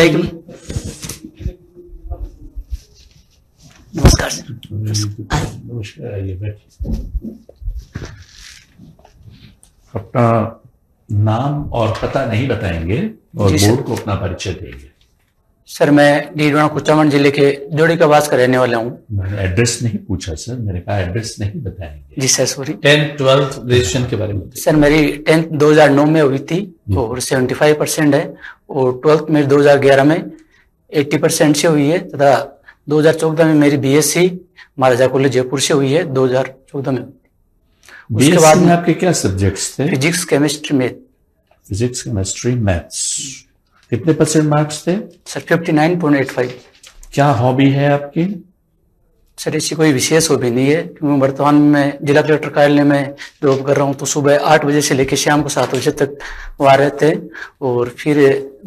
जाएगी। नमस्कार सर। नमस्कार, आइए बैठिए। अपना नाम और पता नहीं बताएंगे और बोर्ड को अपना परिचय देंगे। सर मैं डीडवाना कुचामन जिले के जोड़ी का वास का रहने वाला हूँ। मैंने एड्रेस नहीं पूछा सर, मैंने कहा एड्रेस नहीं बताएंगे। जी sir sorry. 10th 12th graduation के बारे में सर मेरी 10th 2009 में हुई थी और 75% है, और 12th मेरी 2011 में 80% से हुई है, तथा 2014 में मेरी बीएससी महाराजा कॉलेज जयपुर से हुई है 2014 में। उसके बाद में आपके क्या सब्जेक्ट्स थे? Physics, chemistry, math. Physics, chemistry, maths. कितने परसेंट मार्क्स थे? सर 59.85। क्या हॉबी है आपकी? सर ऐसी कोई विशेष हॉबी नहीं है, क्योंकि वर्तमान में जिला कलेक्टर कार्यालय में जॉब कर रहा हूँ, तो सुबह 8 बजे से लेकर शाम को 7 बजे तक वहाँ रहते हैं, और फिर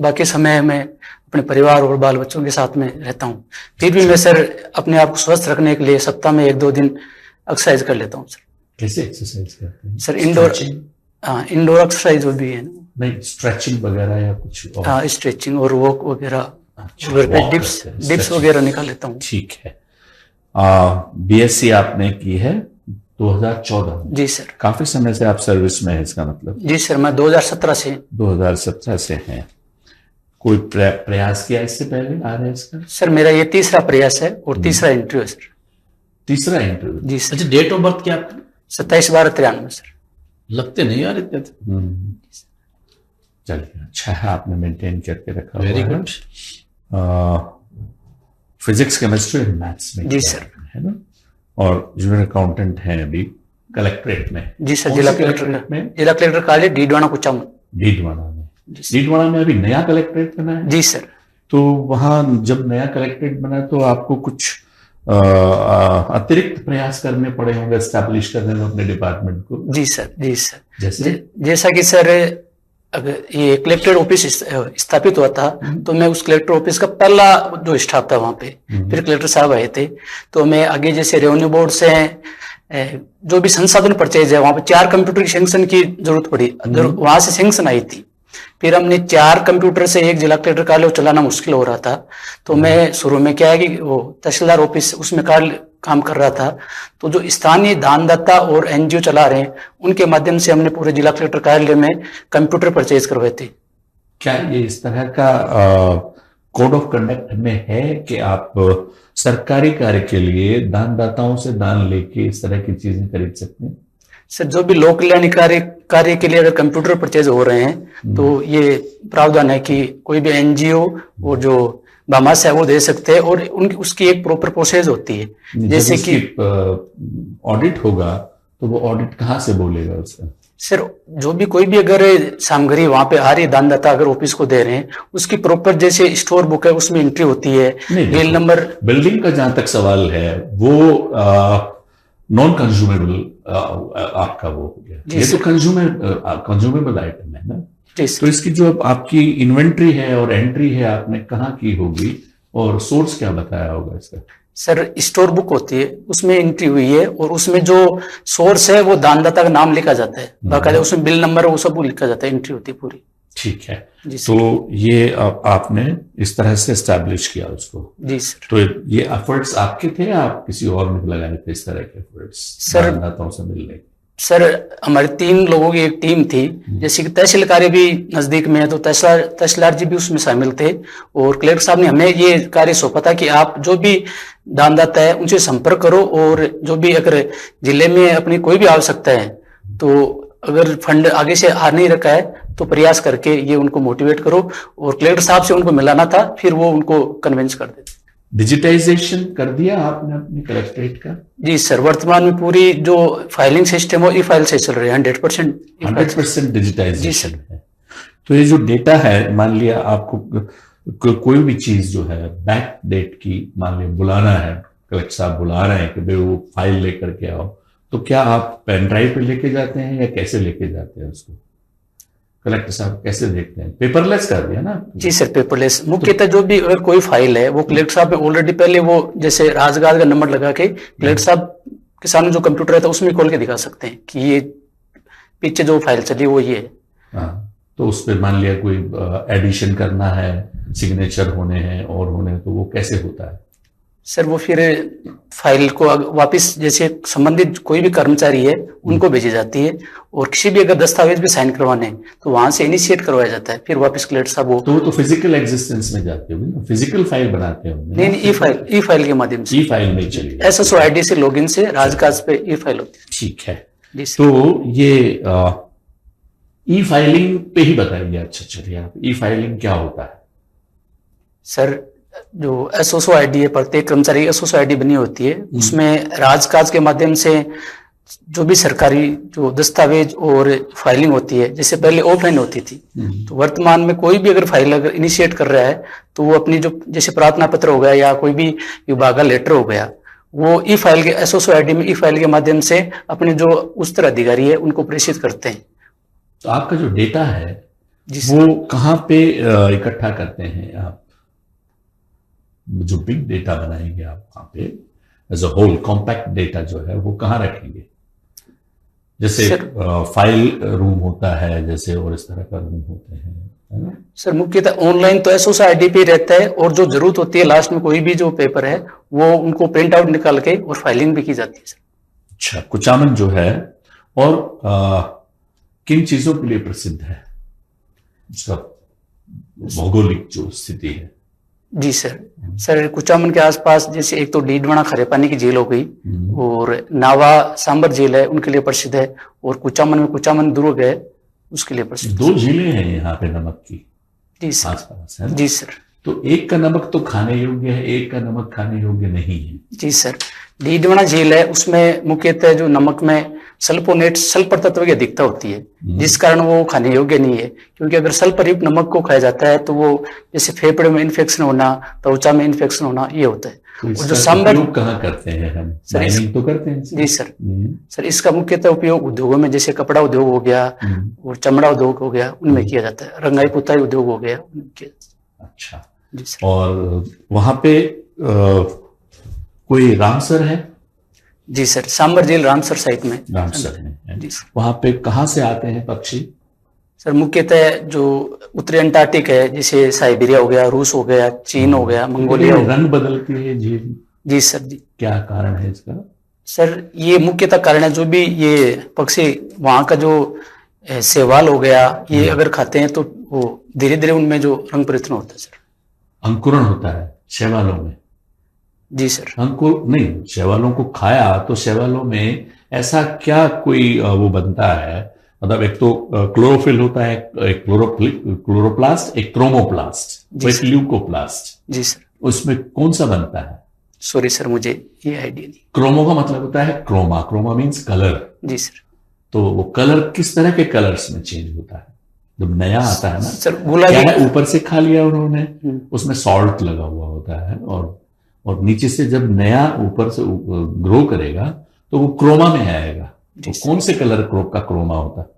बाकी समय में अपने परिवार और बाल बच्चों के साथ में रहता हूँ। फिर भी मैं सर अपने आप को स्वस्थ रखने के लिए सप्ताह में 1-2 दिन एक्सरसाइज कर लेता हूँ सर। कैसे एक्सरसाइज करते हैं? सर इंडोर एक्सरसाइज भी है ना? नहीं, स्ट्रेचिंग वगैरह या कुछ और? हाँ, स्ट्रेचिंग और वॉक वगैरह, डिप्स वगैरह निकाल लेता हूँ। ठीक है। बीएससी आपने की है 2014? जी सर। काफी समय से आप सर्विस में है इसका मतलब? जी सर, मैं 2017 से। 2017 से हैं। कोई प्रयास किया इससे पहले आरएएस का? सर मेरा ये तीसरा प्रयास है और तीसरा इंटरव्यू है सर। तीसरा इंटरव्यू? जी सर। अच्छा, डेट ऑफ बर्थ क्या आपका? 27/12/93 सर। लगते नहीं यार इतने थे। चलिए, अच्छा है आपने मेंटेन करके रखा। Very good. Physics, chemistry, maths में? जी सर। है ना? और जूनियर अकाउंटेंट हैं अभी कलेक्ट्रेट में? जी सर, जिला कलेक्टर कार्यालय डीडवाना कुचामन। डीडवाना में? डीडवाना में अभी नया कलेक्ट्रेट बना है? जी सर। तो वहां जब नया कलेक्ट्रेट बना तो आपको कुछ अतिरिक्त प्रयास करने पड़े होंगे एस्टैब्लिश करने में अपने डिपार्टमेंट को? जी सर। जी सर। जैसा कि सर अगर ये कलेक्टर ऑफिस स्थापित हुआ था, तो मैं उस कलेक्टर ऑफिस का पहला जो स्टाफ था वहां पे, फिर कलेक्टर साहब आए थे, तो मैं आगे जैसे रेवेन्यू बोर्ड से जो भी संसाधन परचेज है, वहां पे 4 कंप्यूटर की सैंक्शन की जरूरत पड़ी, वहां से सैंक्शन आई थी। फिर हमने 4 कंप्यूटर से एक जिला कलेक्टर कार्यालय चलाना मुश्किल हो रहा था, तो मैं शुरू में क्या है कि वो तहसीलदार ऑफिस उसमें काम कर रहा था, तो जो स्थानीय दानदाता और एनजीओ चला रहे हैं उनके माध्यम से हमने पूरे जिला कलेक्टर कार्यालय में कंप्यूटर परचेज करवाए थे। क्या ये इस तरह का कोड ऑफ कंडक्ट में है कि आप सरकारी कार्य के लिए दानदाताओं से दान लेके इस तरह की चीजें खरीद सकते हैं? सर जो भी लोक कल्याणकारी कार्य के लिए अगर कंप्यूटर परचेज हो रहे हैं तो ये प्रावधान है कि कोई भी एनजीओ और जो भामाश है वो दे सकते हैं, और उनकी उसकी एक प्रॉपर प्रोसेस होती है। जैसे कि ऑडिट होगा तो वो ऑडिट कहाँ से बोलेगा उसका? सर जो भी कोई भी अगर सामग्री वहां पे आ रही है, दानदाता अगर ऑफिस को दे रहे हैं, उसकी प्रॉपर जैसे स्टोर बुक है उसमें एंट्री होती है, बिल नंबर। बिल्डिंग का जहां तक सवाल है वो नॉन कंज्यूमेबल आपका वो हो गया, ये तो कंज्यूमेबल आइटम है ना? तो इसकी जो आपकी इन्वेंट्री है और एंट्री है आपने कहाँ की होगी और सोर्स क्या बताया होगा इसका? सर स्टोर बुक होती है, उसमें एंट्री हुई है, और उसमें जो सोर्स है वो दानदाता का नाम लिखा जाता है, बाकायदा उसमें बिल नंबर वो सब लिखा जाता है, एंट्री होती है पूरी। ठीक है। तो ये आपने इस तरह से एस्टैब्लिश किया उसको? जी सर। तो ये एफर्ट्स आपके थे या आप किसी और ने लगाए थे इस तरह के एफर्ट्स दानदाताओं से मिलने? सर हमारे 3 लोगों की एक टीम थी, जैसे कि तहसील कार्य भी नजदीक में है, तो तहसीलदार जी भी उसमें शामिल थे, और कलेक्टर साहब ने हमें ये कार्य सौंपा था कि आप जो भी दानदाता है उनसे संपर्क करो, और जो भी अगर जिले में अपनी कोई भी आवश्यकता है, तो अगर फंड आगे से आ नहीं रखा है तो प्रयास करके ये उनको मोटिवेट करो, और कलेक्टर साहब से उनको मिलाना था, फिर वो उनको कन्विंस कर देते। डिजिटाइजेशन कर दिया आपने अपने कलेक्ट्रेट का? जी सर, वर्तमान में पूरी जो फाइलिंग सिस्टम हो ई-फाइल से चल रही है, 100% डिजिटाइजेशन है। तो ये जो डेटा है, मान लिया आपको कोई भी चीज जो है बैक डेट की, मान लिया बुलाना है, कलेक्टर साहब बुला रहे हैं कि भाई वो फाइल लेकर के आओ, तो क्या आप पेन ड्राइव पे लेके जाते हैं या कैसे लेके जाते हैं उसको? कलेक्टर साहब कैसे देखते हैं? पेपरलेस कर दिया ना? जी सर, पेपरलेस। मुख्यतः जो भी अगर कोई फाइल है वो कलेक्टर साहब पे ऑलरेडी पहले वो जैसे राजगार का नंबर लगा के कलेक्टर साहब के सामने जो कंप्यूटर है तो उसमें खोल के दिखा सकते हैं कि ये पीछे जो फाइल चली वो ये है। तो उस पर मान लिया कोई एडिशन करना है, सिग्नेचर होने हैं और होने हैं, तो वो कैसे होता है? सर वो फिर फाइल को वापस जैसे संबंधित कोई भी कर्मचारी है उनको भेजी जाती है, और किसी भी अगर दस्तावेज भी साइन करवाने हैं तो वहां से इनिशिएट करवाया जाता है, फिर वापस कलेक्टर साहब वो तो वो तो फिजिकल एग्जिस्टेंस में जाते होंगे ना, फिजिकल फाइल बनाते होंगे? नहीं, ई फाइल के माध्यम से, ई फाइल में चलिए, SSO ID से लॉगिन से राजकाज पे ई फाइल होती है। ठीक है। जी सर। तो ये ई फाइलिंग पे ही बताइए। अच्छा चलिए, आप ई फाइलिंग क्या होता है? सर जो SSO ID है, प्रत्येक कर्मचारी की SSO ID बनी होती है, उसमें राजकाज के माध्यम से जो भी सरकारी जो दस्तावेज और फाइलिंग होती है, जैसे पहले ऑफलाइन होती थी, तो वर्तमान में कोई भी अगर फाइल अगर इनिशिएट कर रहा है तो वो अपनी जो जैसे प्रार्थना पत्र हो गया या कोई भी विभाग का लेटर हो गया, वो ई फाइल के SSO ID में ई फाइल के माध्यम से अपने जो उच्चतर अधिकारी है उनको प्रेषित करते हैं। तो आपका जो डेटा है जी वो कहाँ पे इकट्ठा करते हैं आप? जो बिग डेटा बनाएंगे आप वहां पे as a whole compact data जो है वो कहाँ रखेंगे? जैसे फाइल रूम होता है जैसे, और इस तरह का रूम होते हैं, है ना? सर मुख्यतः ऑनलाइन तो SSO ID पे रहता है, और जो जरूरत होती है लास्ट में कोई भी जो पेपर है वो उनको प्रिंट आउट निकाल के और फाइलिंग भी की जाती है। सर अच्छा, कुचामन जो है और किन चीजों के लिए प्रसिद्ध है? उसका भौगोलिक जो स्थिति है। जी सर कुचामन के आसपास जैसे एक तो डीडवाना खारे पानी की झील हो गई, और नावा सांबर झील है उनके लिए प्रसिद्ध है, और कुचामन में कुचामन दुर्ग है उसके लिए प्रसिद्ध। 2 झीलें हैं यहाँ पे नमक की जी सर। आसपास, है ना? जी सर। तो एक का नमक तो खाने योग्य है, एक का नमक खाने योग्य नहीं है। जी सर। डीडवाना झील है, उसमें मुख्यतः जो नमक में सल्फोनेट सल्फर तत्व की अधिकता होती है, जिस कारण वो खाने योग्य नहीं है, क्योंकि अगर सल्फर युक्त नमक को खाया जाता है तो वो जैसे फेफड़े में इन्फेक्शन होना, त्वचा में इन्फेक्शन होना, ये होता है। तो और जो सांबर कहाँ करते हैं हम? माइनिंग तो करते हैं। जी सर इसका मुख्यतः उपयोग उद्योगों में जैसे कपड़ा उद्योग हो गया और चमड़ा उद्योग हो गया, उनमें किया जाता है। रंगाई पुताई उद्योग हो गया, उनमें किया जाता है। अच्छा जी सर। और वहां पे कोई रामसर है? जी सर, सांबर झील रामसर साइट में। रामसर में जी सर। वहां पे कहाँ से आते हैं पक्षी? सर मुख्यतः जो उत्तरी अंटार्कटिक है, जैसे साइबेरिया हो गया, रूस हो गया, चीन हो गया, मंगोलिया हो गया। रंग बदलती है झील? जी सर। जी क्या कारण है इसका? सर ये मुख्यतः कारण है, जो भी ये पक्षी वहां का जो शैवाल हो गया, ये अगर खाते हैं तो वो धीरे धीरे उनमें जो रंग परिवर्तन होता है। सर अंकुरण होता है शैवालों में? जी सर। अंकुर नहीं, शैवालों को खाया तो शैवालों में ऐसा क्या कोई वो बनता है? मतलब एक तो क्लोरोफिल होता है, एक क्लोरोप्लास्ट, एक क्रोमोप्लास्ट, एक ल्यूकोप्लास्ट। जी सर। उसमें कौन सा बनता है? सॉरी सर, मुझे ये आइडिया नहीं। क्रोमो का मतलब होता है क्रोमा, क्रोमा मीन्स कलर। जी सर। तो वो कलर किस तरह के कलर्स में चेंज होता है जब नया आता है ना? सर गुलाबी ऊपर से खा लिया उन्होंने, उसमें सॉल्ट लगा हुआ होता है, और नीचे से जब नया ऊपर से ग्रो करेगा तो वो क्रोमा में आएगा। तो कौन से कलर का क्रोमा होता है?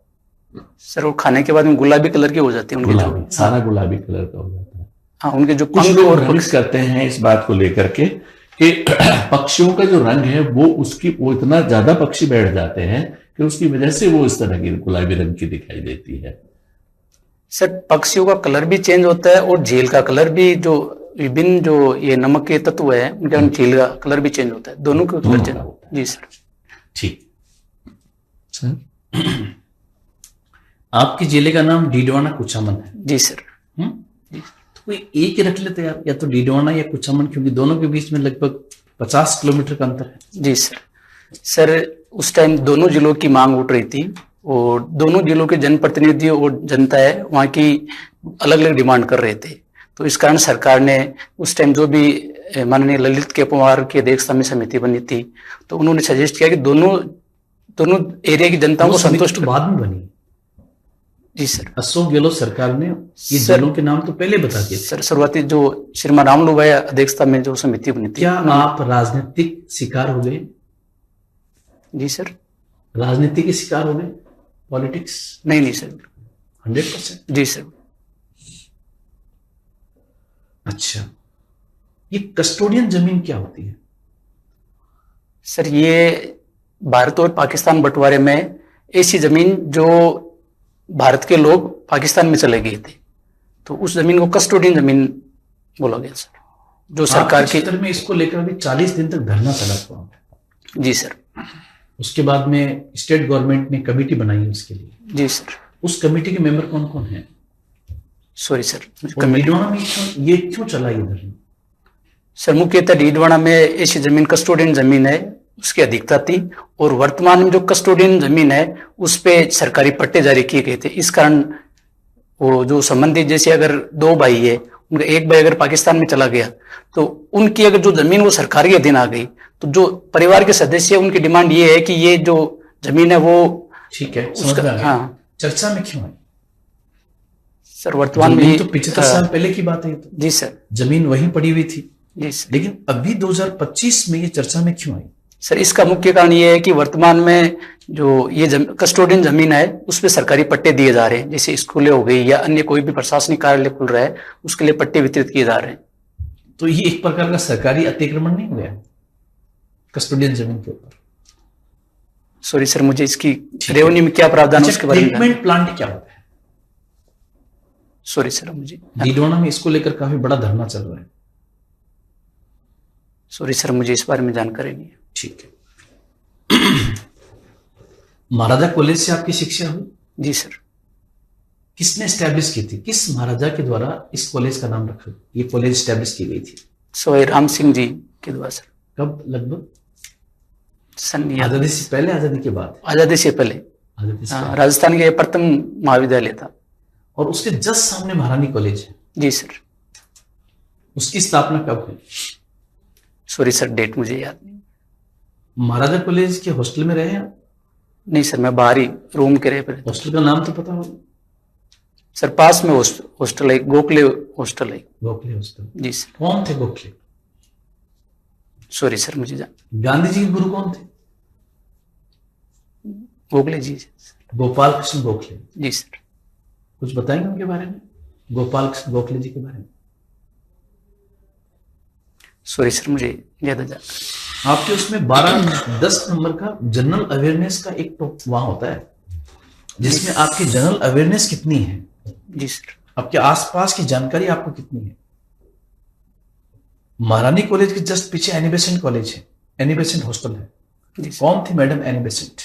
सर वो खाने के बाद में गुलाबी कलर की हो जाती है, गुलाबी, सारा गुलाबी कलर का हो जाता है। हाँ, उनके जो कुछ लोग भ्रमित करते हैं इस बात को लेकर के कि पक्षियों का जो रंग है वो इतना ज्यादा पक्षी बैठ जाते हैं कि उसकी वजह से वो इस तरह की गुलाबी रंग की दिखाई देती है। सर पक्षियों का कलर भी चेंज होता है, और झील का कलर भी, जो विभिन्न जो ये नमक के तत्व है उनके झील का कलर भी चेंज होता है, दोनों का कलर चेंज होता है। जी सर। ठीक सर। आपके जिले का नाम डीडवाना कुचामन है? जी सर। तो कोई एक ही रख लेते आप, या तो डीडवाना या कुचामन, क्योंकि दोनों के बीच में लगभग 50 किलोमीटर का अंतर है। जी सर। सर उस टाइम दोनों जिलों की मांग उठ रही थी, और दोनों जिलों के जनप्रतिनिधि और जनता है वहाँ की अलग अलग डिमांड कर रहे थे। तो इस कारण सरकार ने उस टाइम जो भी माननीय ललित के पवार की अध्यक्षता में समिति बनी थी, तो उन्होंने सजेस्ट किया कि दोनों एरिया की जनता को संतुष्ट। बाद में बनी? जी सर। अशोक गहलोत सरकार ने ये जिलों के नाम तो पहले बता दिए सर। शुरुआती जो श्रीमान रामलुभाई अध्यक्षता में जो समिति बनी थी। क्या आप राजनीतिक शिकार हो गए? जी सर। राजनीति के शिकार हो गए? पॉलिटिक्स? नहीं सर, 100%। जी सर। अच्छा, ये कस्टोडियन जमीन क्या होती है? सर ये भारत और पाकिस्तान बंटवारे में ऐसी जमीन जो भारत के लोग पाकिस्तान में चले गए थे, तो उस जमीन को कस्टोडियन जमीन बोला गया सर, जो सरकार की। क्षेत्र में इसको लेकर भी 40 दिन तक धरना चला था। जी सर। उसके बाद में स्टेट गवर्नमेंट ने कमेटी बनाई है उसके लिए। जी सर। उस कमेटी के मेंबर कौन कौन हैं? सॉरी सर, डीडवाना में ये क्यों चला ये धरना? सर मुख्यतः डीडवाना में ऐसी जमीन कस्टोडियन जमीन है, उसकी अधिकता थी, और वर्तमान में जो कस्टोडियन जमीन है उस पे सरकारी पट्टे जारी किए गए थे। इस कारण वो जो संबंधित, जैसे अगर 2 भाई है, उनका एक भाई अगर पाकिस्तान में चला गया तो उनकी अगर जो जमीन वो सरकारी के अधीन आ गई, तो जो परिवार के सदस्य है उनकी डिमांड ये है कि ये जो जमीन है वो, ठीक है, उसका हाँ, चर्चा में क्यों है सर? वर्तमान में तो 75 साल पहले की बात है तो। जी सर। जमीन वहीं पड़ी हुई थी। जी सर। लेकिन अभी 2025 में ये चर्चा में क्यों आई? सर इसका मुख्य कारण ये है कि वर्तमान में जो ये कस्टोडियन जमीन है उस पे सरकारी पट्टे दिए जा रहे हैं, जैसे स्कूलें हो गई या अन्य कोई भी प्रशासनिक कार्यालय खुल रहा है उसके लिए पट्टे वितरित किए जा रहे हैं। तो ये एक प्रकार का सरकारी अतिक्रमण नहीं हो गया कस्टोडियन जमीन के ऊपर? सॉरी सर, मुझे इसकी रेवेन्यू में क्या प्रावधान है उसके बारे में। ट्रीटमेंट प्लांट क्या होता है? सॉरी सर, मुझे डीडवाना में इसको लेकर काफी बड़ा धरना चल रहा है। सॉरी सर, मुझे इस बारे में जानकारी नहीं है। ठीक है। महाराजा कॉलेज से आपकी शिक्षा हुई? जी सर। किसने एस्टेब्लिश की थी? किस महाराजा के द्वारा इस कॉलेज का नाम रखा, ये कॉलेज एस्टेब्लिश की गई थी? सवाई राम सिंह जी के द्वारा सर। कब? लगभग सन आजादी से पहले, आजादी के बाद? आजादी से पहले। राजस्थान के प्रथम महाविद्यालय था। और उसके जस्ट सामने महारानी कॉलेज है। जी सर। उसकी स्थापना कब हुई? सॉरी सर, डेट मुझे याद नहीं। महाराजा कॉलेज के हॉस्टल में रहे हैं? नहीं सर, मैं बाहरी रूम के रहे। हॉस्टल का नाम तो पता होगा सर? पास में हॉस्टल है, गोखले हॉस्टल है। गोखले हॉस्टल। जी सर। कौन थे गोखले? सॉरी सर, मुझे गांधी जी के गुरु कौन थे? गोखले जी। गोपाल कृष्ण गोखले। जी सर। कुछ बताएंगे उनके बारे में, गोपाल कृष्ण गोखले जी के बारे में? सॉरी सर, मुझे ज्यादा आपके उसमें 12-10 नंबर का जनरल अवेयरनेस का एक टॉप वहां होता है, जिसमें आपकी जनरल अवेयरनेस कितनी है? जी सर। आपके आसपास की जानकारी आपको कितनी है? महारानी कॉलेज के जस्ट पीछे एनी बेसेंट कॉलेज है, एनी बेसेंट हॉस्टल है। कौन थी madam Annie Besant?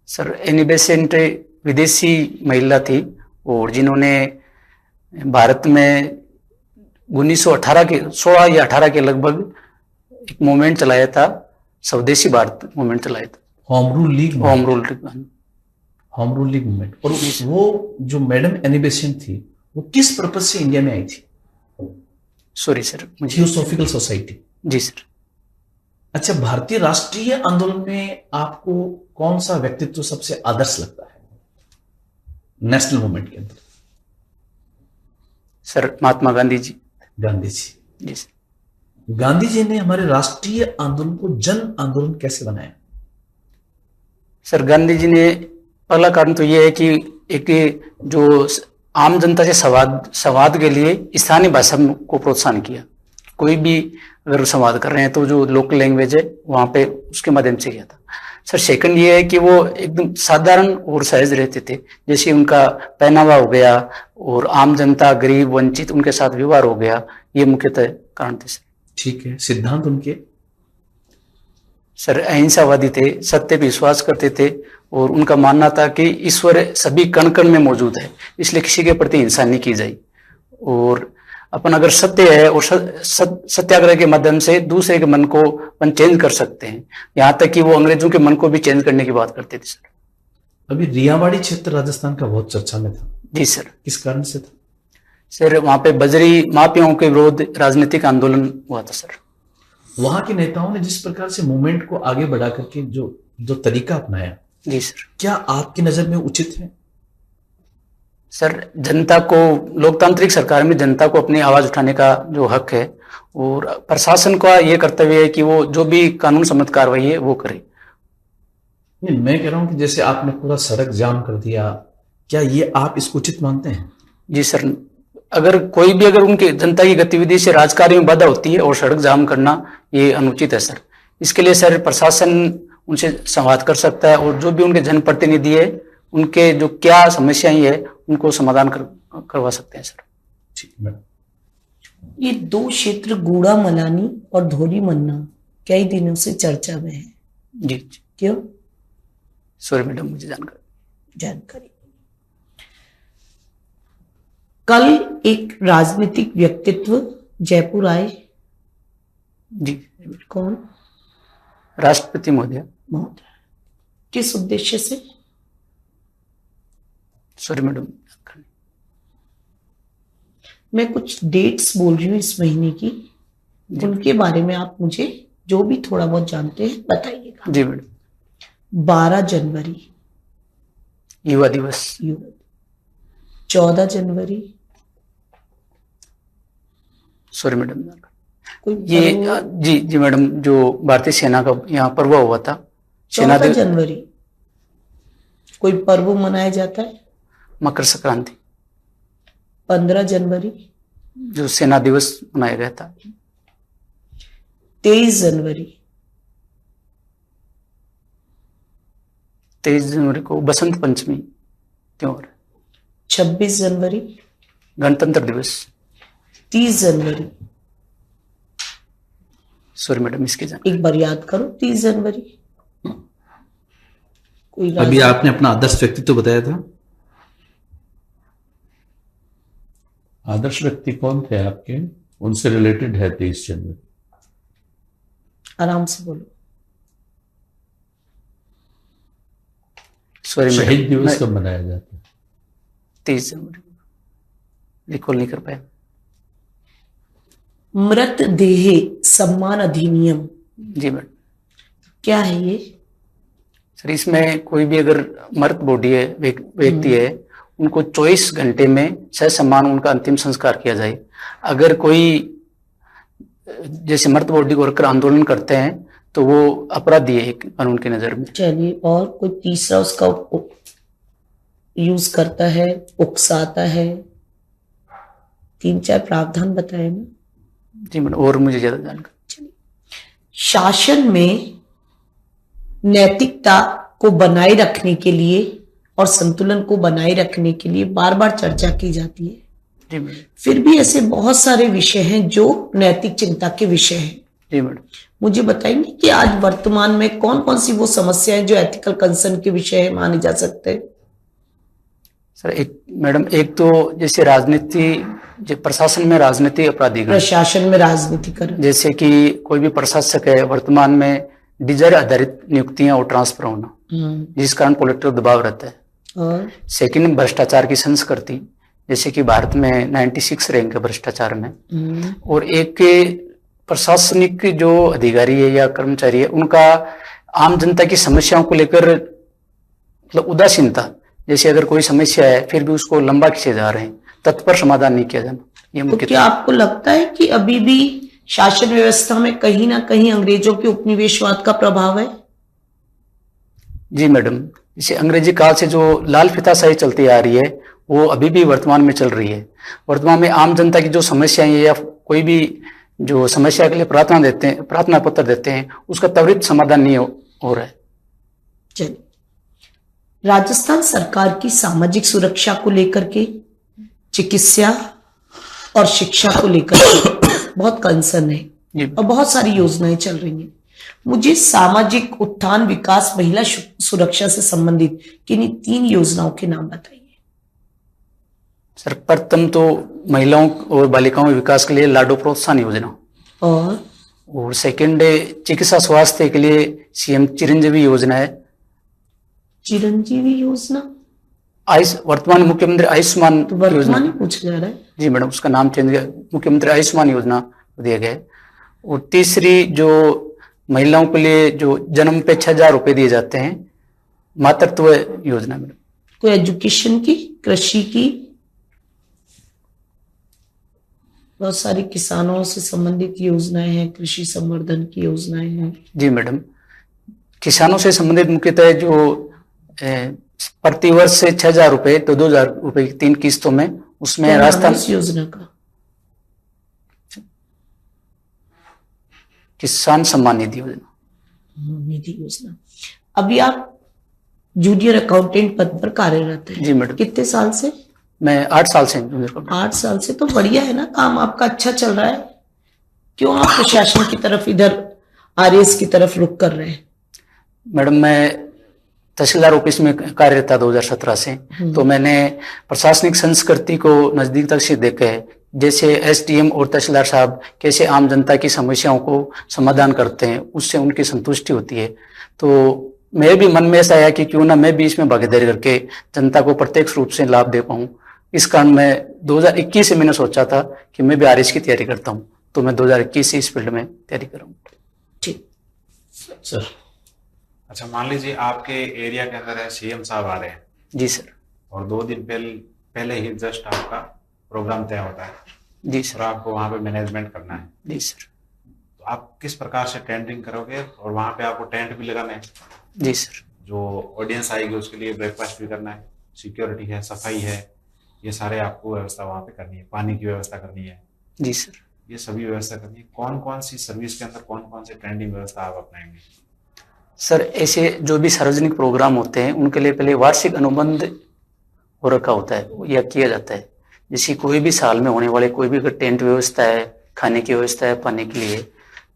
Sir Annie Besant विदेशी महिला थी, और जिन्होंने भारत में 1918 के 16 या 18 के लगभग एक मूवमेंट चलाया था, स्वदेशी भारत मूवमेंट चलाया था। Home rule league movement. और वो जो मैडम एनी बेसेंट थी वो किस पर्पज से इंडिया में आई थी? Sorry sir, theosophical society. जी सर। अच्छा, भारतीय राष्ट्रीय आंदोलन में आपको कौन सा व्यक्तित्व सबसे आदर्श लगता है नेशनल मूवमेंट के अंदर? सर महात्मा गांधी जी। गांधी जी। जी सर। गांधी जी ने हमारे राष्ट्रीय आंदोलन को जन आंदोलन कैसे बनाया? सर गांधी जी ने पहला कारण तो यह है कि एक जो आम जनता से संवाद के लिए स्थानीय भाषा को प्रोत्साहन किया। कोई भी अगर संवाद कर रहे हैं तो जो लोकल लैंग्वेज है वहां पे उसके माध्यम से किया था। सर सेकंड ये है कि वो एकदम साधारण और सहज रहते थे, जैसे उनका पहनावा हो गया और आम जनता, गरीब, वंचित, उनके साथ व्यवहार हो गया, ये मुख्यतः कारण थे सर। ठीक है। सिद्धांत उनके? सर अहिंसावादी थे, सत्य पे विश्वास करते थे, और उनका मानना था कि ईश्वर सभी कण कण में मौजूद है, इसलिए किसी के प्रति हिंसा नहीं की जाए, और अपन अगर सत्य है और सत्याग्रह के माध्यम से दूसरे के मन को अपन चेंज कर सकते हैं, यहाँ तक कि वो अंग्रेजों के मन को भी चेंज करने की बात करते थे सर। अभी रियावाड़ी क्षेत्र राजस्थान का बहुत चर्चा में था। जी सर। किस कारण से था? सर वहां पे बजरी माफियाओं के विरोध राजनीतिक आंदोलन हुआ था सर। वहां के नेताओं ने जिस प्रकार से मूवमेंट को आगे बढ़ा करके जो तरीका अपनाया, जी सर, क्या आपकी नजर में उचित है? सर जनता को, लोकतांत्रिक सरकार में जनता को अपनी आवाज उठाने का जो हक है, और प्रशासन का यह कर्तव्य है कि वो जो भी कानून सम्मत कार्रवाई है वो करे। नहीं, मैं कह रहा हूं कि जैसे आपने पूरा सड़क जाम कर दिया, क्या ये आप इसको उचित मानते हैं? जी सर, अगर कोई भी अगर उनके जनता की गतिविधि से राजकार्य में बाधा होती है और सड़क जाम करना ये अनुचित है सर। इसके लिए सर प्रशासन उनसे संवाद कर सकता है, और जो भी उनके जनप्रतिनिधि है उनके जो क्या समस्याएं है उनको समाधान करवा सकते हैं सर। ठीक मैडम। ये दो क्षेत्र गूढ़ा मलानी और धोरी मन्ना कई दिनों से चर्चा में है, जी जी। क्यों? सॉरी मैडम, मुझे जानकारी। कल एक राजनीतिक व्यक्तित्व जयपुर आए, जी। कौन? राष्ट्रपति महोदय। किस उद्देश्य से? सॉरी मैडम, मैं कुछ डेट्स बोल रही हूँ इस महीने की, उनके बारे में आप मुझे जो भी थोड़ा बहुत जानते हैं बताइएगा। जी मैडम। 12 जनवरी युवा दिवस। 14 जनवरी। सॉरी मैडम, कोई ये पर्व? जी जी मैडम, जो भारतीय सेना का यहाँ पर्व हुआ था 14 जनवरी कोई पर्व मनाया जाता है? मकर संक्रांति। 15 जनवरी जो सेना दिवस मनाया गया था। 23 जनवरी 23 जनवरी को बसंत पंचमी त्योहार। 26 जनवरी गणतंत्र दिवस। 30 जनवरी। सॉरी मैडम, इसकी जानकारी एक बार याद करो, 30 जनवरी कोई अभी आपने अपना आदर्श व्यक्तित्व बताया था, आदर्श व्यक्ति कौन थे आपके, उनसे रिलेटेड है 23 जनवरी? आराम से बोलो। सॉरी मैडम, शहीद दिवस कब मनाया जाता है? 23 जनवरी। रिकॉल नहीं कर पाया। मृत देह सम्मान अधिनियम जी मैडम। क्या है ये? सर, इसमें कोई भी अगर मृत बॉडी है, व्यक्ति है, उनको 24 घंटे में ससम्मान उनका अंतिम संस्कार किया जाए। अगर कोई जैसे मृत बॉडी को रखकर आंदोलन करते हैं तो वो अपराधी है कानून की नजर में। चलिए, और कोई तीसरा उसका यूज करता है, उकसाता है, 3-4 प्रावधान बताए ना? जी मैडम, और मुझे ज्यादा जानकारी। शासन में नैतिकता को बनाए रखने के लिए और संतुलन को बनाए रखने के लिए बार बार चर्चा की जाती है। जी मैडम। फिर भी ऐसे बहुत सारे विषय हैं जो नैतिक चिंता के विषय हैं। जी मैडम। मुझे बताएंगे कि आज वर्तमान में कौन कौन सी वो समस्याएं जो एथिकल कंसर्न के विषय है माने जा सकते हैं? सर, एक तो जैसे राजनीति, जो प्रशासन में राजनीति अपराधीकरण, प्रशासन में राजनीतिकरण, जैसे कि कोई भी प्रशासक है वर्तमान में डिजायर आधारित नियुक्तियां और ट्रांसफर होना, जिस कारण पॉलिटिकल दबाव रहता है। और सेकंड, भ्रष्टाचार की संस्कृति, जैसे कि भारत में 96 रैंक है भ्रष्टाचार में। और एक के प्रशासनिक जो अधिकारी है या कर्मचारी है, उनका आम जनता की समस्याओं को लेकर मतलब उदासीनता, जैसे अगर कोई समस्या है फिर भी उसको लंबा खींचे जा रहे हैं, तत्पर समाधान नहीं किया जाना। ये तो मुख्य। क्या आपको लगता है कि अभी भी शासन व्यवस्था में कहीं ना कहीं अंग्रेजों के उपनिवेशवाद का प्रभाव है? जी मैडम, जैसे अंग्रेजी काल से जो लाल फीताशाही चलती आ रही है वो अभी भी वर्तमान में चल रही है। वर्तमान में आम जनता की जो समस्याएं या कोई भी जो समस्या के लिए प्रार्थना पत्र देते हैं, उसका त्वरित समाधान नहीं हो रहा है। चलिए, राजस्थान सरकार की सामाजिक सुरक्षा को लेकर के, चिकित्सा और शिक्षा को लेकर के बहुत कंसर्न है और बहुत सारी योजनाएं चल रही हैं। मुझे सामाजिक उत्थान, विकास, महिला सुरक्षा से संबंधित किन्हीं 3 योजनाओं के नाम बताइए। सर, प्रथम तो महिलाओं और बालिकाओं के विकास के लिए लाडो प्रोत्साहन योजना, और सेकंड चिकित्सा स्वास्थ्य के लिए सीएम चिरंजीवी योजना है। चिरंजीवी योजना वर्तमान मुख्यमंत्री आयुष्मान तो वर्तमान योजना ही पूछा जा रहा है। जी मैडम, उसका नाम चेंज किया, मुख्यमंत्री आयुष्मान योजना दिया गया है। और तीसरी जो महिलाओं के लिए जो जन्म पे 6,000 रुपए दिए जाते हैं, मातृत्व योजना मैडम। कोई एजुकेशन की, कृषि की, बहुत सारी किसानों से संबंधित योजनाएं हैं, कृषि संवर्धन की योजनाएं हैं। जी मैडम, किसानों से संबंधित मुख्यतः जो प्रति वर्ष से 6,000 रुपए तो 2,000 रुपए की 3 किस्तों में, उसमें राजस्थान योजना का किसान सम्मान निधि योजना। निधि योजना। अभी आप जूनियर अकाउंटेंट पद पर कार्यरत है। जी मैडम। कितने साल से? मैं 8 साल से हूँ जूनियर अकाउंटेंट। 8 साल से, तो बढ़िया है ना, काम आपका अच्छा चल रहा है। क्यों आप प्रशासन की तरफ, इधर आरएएस की तरफ रुख कर रहे हैं? मैडम मैं तहसीलदार ऑफिस में कार्यरत था 2017 से, तो मैंने प्रशासनिक संस्कृति को नजदीक तक से देखा है, जैसे एसडीएम और तहसीलदार साहब कैसे आम जनता की समस्याओं को समाधान करते हैं, उससे उनकी संतुष्टि होती है। तो मैं भी मन में ऐसा आया कि क्यों ना मैं भी इसमें भागीदारी करके जनता को प्रत्यक्ष रूप से लाभ दे पाऊं। इस कारण मैं 2021 से मैंने सोचा था कि मैं भी आरएस की तैयारी करता हूं, तो मैं 2021 से इस फील्ड में तैयारी कर रहा हूँ। ठीक सर। अच्छा, मान लीजिए आपके एरिया के अंदर है सीएम साहब आ रहे हैं। जी सर। और 2 दिन पहले ही जस्ट आपका प्रोग्राम तय होता है। जी और सर। आपको वहां पे मैनेजमेंट करना है। जी सर। तो आप किस प्रकार से टेंडरिंग करोगे, और वहां पे आपको टेंट भी लगाना है। जी सर। जो ऑडियंस आएगी उसके लिए ब्रेकफास्ट भी करना है, सिक्योरिटी है, सफाई है, ये सारे आपको व्यवस्था वहां पे करनी है, पानी की व्यवस्था करनी है। जी सर। ये सभी व्यवस्था करनी है। कौन कौन सी सर्विस के अंदर कौन कौन से टेंडरिंग व्यवस्था आप अपनाएंगे? सर ऐसे जो भी सार्वजनिक प्रोग्राम होते हैं उनके लिए पहले वार्षिक अनुबंध हो रखा होता है या किया जाता है। जैसे कोई भी साल में होने वाले कोई भी अगर टेंट व्यवस्था है, खाने की व्यवस्था है, पानी के लिए,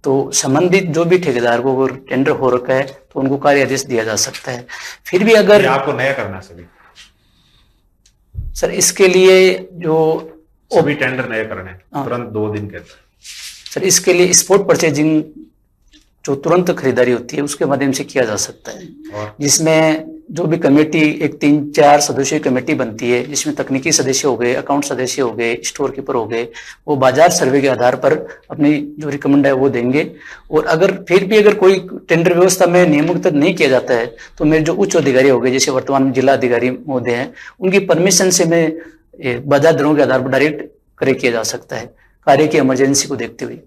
तो संबंधित जो भी ठेकेदार को अगर टेंडर हो रखा है तो उनको कार्य आदेश दिया जा सकता है। फिर भी अगर आपको नया करना है सभी, सर इसके लिए जो सभी टेंडर नए करने हैं तुरंत 2 दिन के अंदर। सर इसके लिए स्पॉट परचेजिंग जो तुरंत खरीदारी होती है उसके माध्यम से किया जा सकता है, और जिसमें जो भी कमेटी, एक 3-4 सदस्यीय कमेटी बनती है, जिसमें तकनीकी सदस्य हो गए, अकाउंट सदस्य हो गए, स्टोर कीपर हो गए, वो बाजार सर्वे के आधार पर अपनी जो रिकमेंड है वो देंगे। और अगर फिर भी अगर कोई टेंडर व्यवस्था में नियमित नहीं किया जाता है तो मेरे जो उच्च अधिकारी हो गए, जैसे वर्तमान में जिला अधिकारी महोदय हैं, उनकी परमिशन से मैं बाजार दरों के आधार पर डायरेक्ट क्रय किया जा सकता है, कार्य की इमरजेंसी को देखते हुए।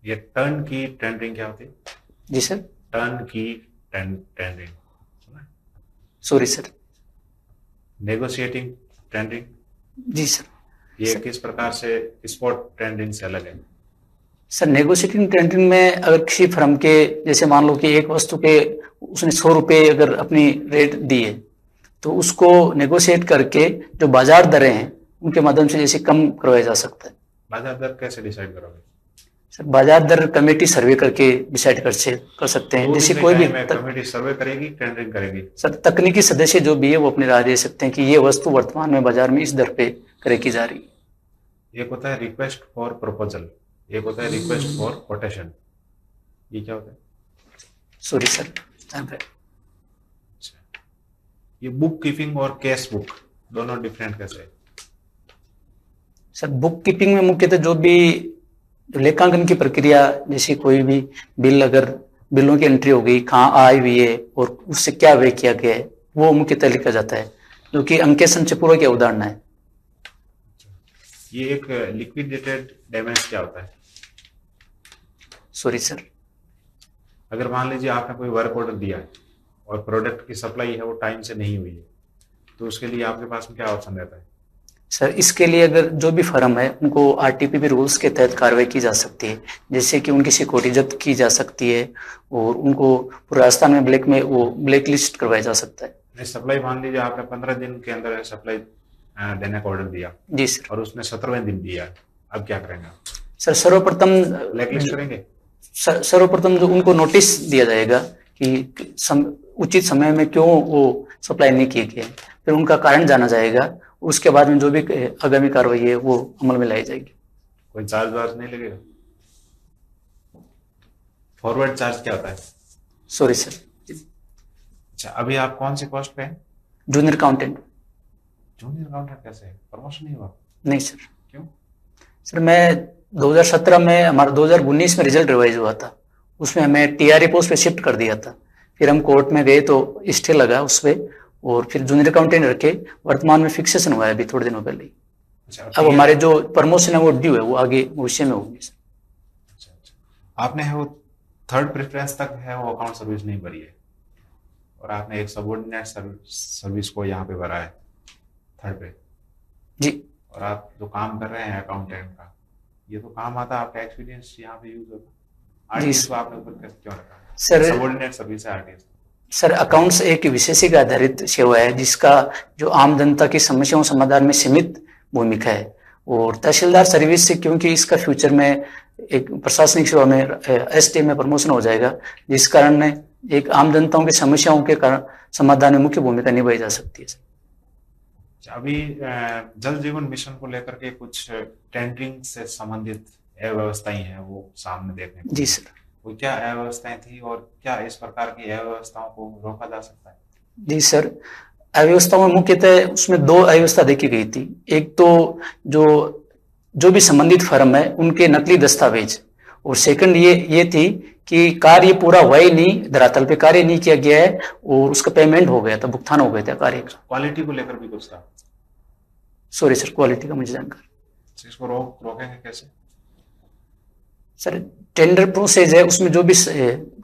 ये टर्न की टेंडरिंग क्या होती है? जी सर। टर्न की tendering, sorry sir. Negotiating tendering, जी सर। ये सर, किस प्रकार से स्पॉट टेंडरिंग से अलग है? सर नेगोशिएटिंग टेंडरिंग में अगर किसी फर्म के, जैसे मान लो कि एक वस्तु के उसने 100 रुपये अगर अपनी रेट दी है, तो उसको नेगोशिएट करके जो बाजार दरें हैं उनके माध्यम से जैसे कम करवाया जा सकता है। बाजार दर कैसे डिसाइड करोगे? सर बाजार दर कमेटी सर्वे करके डिसाइड कर सकते हैं। जैसे कोई भी कमेटी सर्वे करेगी, टेंडरिंग करेगी। सर तकनीकी सदस्य जो भी है वो अपनी राय दे सकते हैं कि ये वस्तु वर्तमान में बाजार में इस दर पे क्रय की जा रही है। एक होता है रिक्वेस्ट फॉर प्रपोजल, एक होता है रिक्वेस्ट फॉर कोटेशन। ये क्या होता है? Sorry sir. ये बुक कीपिंग और कैश बुक दोनों डिफरेंट कैसे है? सर बुक कीपिंग में मुख्यतः जो भी लेखांकन की प्रक्रिया, जैसे कोई भी बिल, अगर बिलों की एंट्री हो गई, कहाँ आई हुई है और उससे क्या व्यय किया गया है, वो मुख्यतः लिखा जाता है, जो कि अंकेशन से पूर्व की अवधारणा है। ये एक लिक्विडेटेड डैमेज क्या होता है? Sorry sir. अगर मान लीजिए आपने कोई वर्क ऑर्डर दिया है और प्रोडक्ट की सप्लाई है वो टाइम से नहीं हुई है, तो उसके लिए आपके पास में क्या ऑप्शन रहता है? सर इसके लिए अगर जो भी फर्म है उनको आरटीपीपी रूल्स के तहत कार्रवाई की जा सकती है, जैसे कि उनकी सिक्योरिटी जब्त की जा सकती है और उनको पूरे राजस्थान में ब्लैक लिस्ट करवाया जा सकता है। सप्लाई मान लीजिए आपने 15 दिन के अंदर सप्लाई देने का ऑर्डर दिया। जी सर। और उसने 17वें दिन दिया, अब क्या करेंगे? सर सर्वप्रथम ब्लैक लिस्ट करेंगे। सर्वप्रथम जो उनको नोटिस दिया जाएगा कि उचित समय में क्यों वो सप्लाई नहीं किए गए, फिर उनका कारण जाना जाएगा, उसके बाद में जो भी आगामी कार्रवाई है वो अमल में लाई जाएगी। कोई चार्ज वार्ज नहीं लगेगा? फॉरवर्ड चार्ज क्या होता है? Sorry sir. अच्छा, अभी आप कौन सी पोस्ट पे हैं? Junior accountant. जूनियर अकाउंटेंट कैसे है? प्रमोशन नहीं हुआ? नहीं सर। क्यों? सर मैं 2017 में, हमारा 2019 में रिजल्ट रिवाइज हुआ था, उसमें हमें टीआरए पोस्ट पे शिफ्ट कर दिया था। फिर हम कोर्ट में गए तो स्टे लगा उस पर, और फिर जूनियर अकाउंटेंट रखे। वर्तमान में फिक्सेशन हुआ है अभी थोड़े दिनों पहले ही। अच्छा, अब हमारे जो प्रमोशन है वो ड्यू है, वो आगे भविष्य में होगी। अच्छा, आपने वो 3rd प्रेफरेंस तक है वो अकाउंट सर्विस नहीं भरी है, और आपने एक सबऑर्डिनेट सर्विस को यहाँ पे भरा है 3rd पे। जी। और आप जो काम कर रहे हैं अकाउंटेंट का, ये तो काम आता है, आपका एक्सपीरियंस यहाँ पे यूज होता है। आरटीएस को आपने ऊपर क्यों रखा? सर सबऑर्डिनेट सर्विस है आरटीएस। सर अकाउंट्स एक विशेषज्ञ आधारित सेवा है जिसका जो आम जनता की समस्याओं समाधान में सीमित भूमिका है, और तहसीलदार सर्विस से क्योंकि इसका फ्यूचर में एक प्रशासनिक सेवा में एसटी में प्रमोशन हो जाएगा, जिस कारण एक आम जनताओं की समस्याओं के कारण समाधान में मुख्य भूमिका निभाई जा सकती है। अभी जल जीवन मिशन को लेकर के कुछ टेंडरिंग से संबंधित अव्यवस्थाएं हैं वो सामने देखने को। जी सर। वो क्या अव्यवस्थाएं थी और क्या इस प्रकार की अव्यवस्थाओं को रोका जा सकता है? जी सर, अव्यवस्थाओं में मुख्यतः उसमें दो अव्यवस्था देखी गई थी। एक तो जो भी संबंधित फर्म है उनके नकली दस्तावेज, और सेकंड ये थी कि कार्य पूरा हुआ ही नहीं, धरातल पे कार्य नहीं किया गया है और उसका पेमेंट हो गया था, भुगतान हो गया था कार्य का। क्वालिटी को लेकर भी कुछ था? सॉरी सर, क्वालिटी का मुझे जानकारी। इसको रोकेंगे कैसे? सर टेंडर प्रोसेस है, उसमें जो भी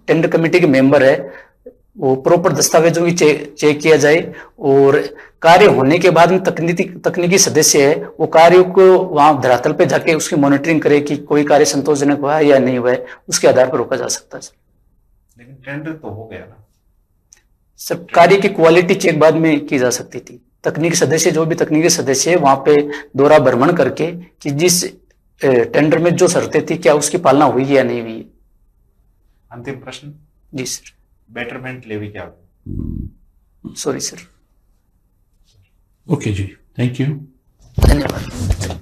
टेंडर कमेटी के मेंबर है वो प्रॉपर दस्तावेजों की चेक किया जाए, और कार्य होने के बाद में तकनीकी सदस्य है वो कार्य को वहां धरातल पे जाके उसकी मॉनिटरिंग करे कि कोई कार्य संतोषजनक हुआ है या नहीं हुआ है, उसके आधार पर रोका जा सकता है सर। लेकिन टेंडर तो हो गया ना सर, कार्य की क्वालिटी चेक बाद में की जा सकती थी। तकनीकी सदस्य जो भी तकनीकी सदस्य है वहां पे दौरा भ्रमण करके कि जिस टेंडर में जो शर्तें थी क्या उसकी पालना हुई या नहीं हुई। अंतिम प्रश्न। जी सर। बेटरमेंट लेवी क्या? Sorry sir. ओके जी, थैंक यू, धन्यवाद।